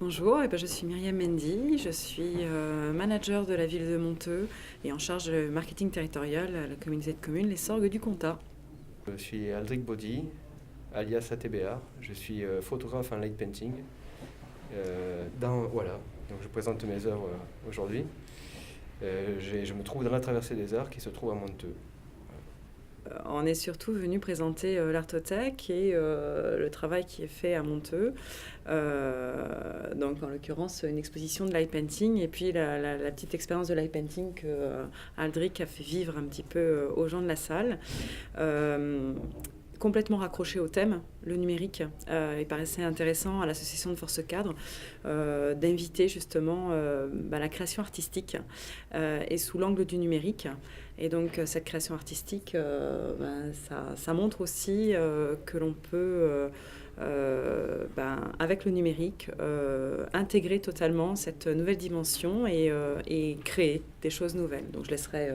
Bonjour, je suis Myriam Mendy, je suis manager de la ville de Monteux et en charge du marketing territorial à la communauté de communes Les Sorgues du Comtat. Je suis Aldric Baudy, alias ATBR. Je suis photographe en light painting. Voilà, donc je présente mes œuvres aujourd'hui. Je me trouve dans la traversée des arts qui se trouve à Monteux. On est surtout venu présenter l'Artothèque et le travail qui est fait à Monteux. Donc en l'occurrence une exposition de light painting et puis la petite expérience de light painting que Aldric a fait vivre un petit peu aux gens de la salle. Complètement raccroché au thème, le numérique. Il paraissait intéressant à l'association de Force Cadre d'inviter justement la création artistique et sous l'angle du numérique. Et donc cette création artistique, ça montre aussi que l'on peut, avec le numérique, intégrer totalement cette nouvelle dimension et créer des choses nouvelles. Donc je laisserai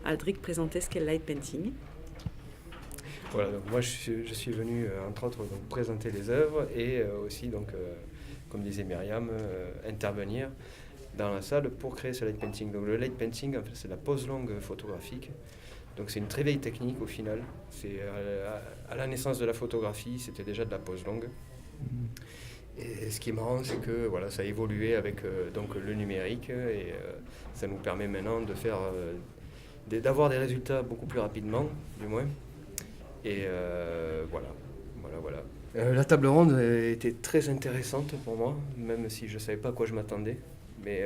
Aldric présenter ce qu'est le light painting. Voilà, donc moi je suis venu entre autres donc, présenter les œuvres et aussi, donc, comme disait Myriam, intervenir dans la salle pour créer ce light painting. Donc le light painting, en fait, c'est la pose longue photographique. Donc c'est une très vieille technique au final. C'est à la naissance de la photographie, c'était déjà de la pose longue. Et ce qui est marrant, c'est que voilà, ça a évolué avec donc le numérique et ça nous permet maintenant de faire, d'avoir des résultats beaucoup plus rapidement, du moins. Et voilà. La table ronde était très intéressante pour moi, même si je ne savais pas à quoi je m'attendais. Mais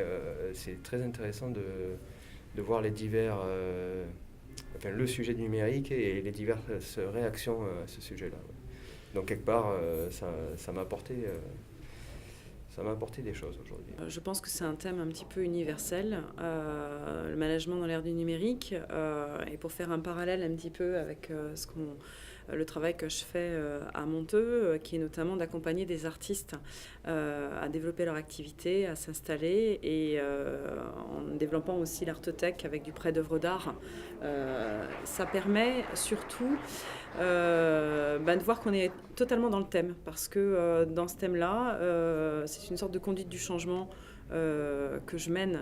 c'est très intéressant de voir les divers, le sujet du numérique et les diverses réactions à ce sujet-là. Donc quelque part, ça m'a apporté des choses aujourd'hui. Je pense que c'est un thème un petit peu universel, le management dans l'ère du numérique. Et pour faire un parallèle un petit peu avec le travail que je fais à Monteux, qui est notamment d'accompagner des artistes à développer leur activité, à s'installer, et en développant aussi l'Artothèque avec du prêt d'œuvres d'art. Ça permet surtout de voir qu'on est totalement dans le thème, parce que dans ce thème-là, c'est une sorte de conduite du changement que je mène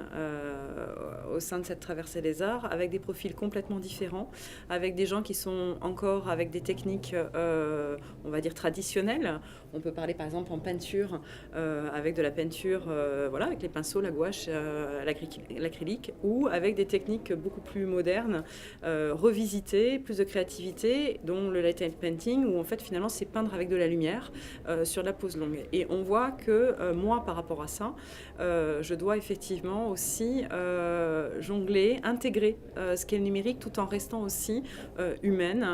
au sein de cette traversée des arts, avec des profils complètement différents, avec des gens qui sont encore avec des techniques, on va dire, traditionnelles. On peut parler par exemple en peinture, avec de la peinture, avec les pinceaux, la gouache, l'acrylique, ou avec des techniques beaucoup plus modernes, revisitées, plus de créativité, dont le light painting, où en fait finalement c'est peindre avec de la lumière sur de la pose longue. Et on voit que moi, par rapport à ça, je dois effectivement aussi jongler, intégrer ce qu'est le numérique, tout en restant aussi humaine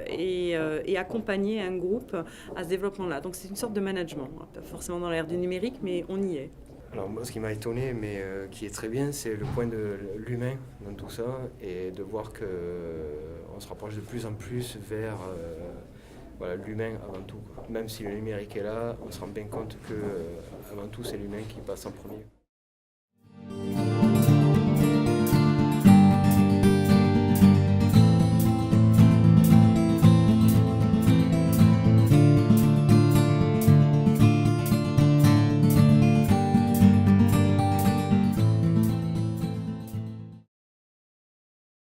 et accompagner un groupe à ce développement-là. Donc c'est une sorte de management, pas forcément dans l'ère du numérique, mais on y est. Alors moi, ce qui m'a étonné, mais qui est très bien, c'est le point de l'humain dans tout ça, et de voir qu'on se rapproche de plus en plus vers l'humain avant tout, quoi. Même si le numérique est là, on se rend bien compte que avant tout, c'est l'humain qui passe en premier.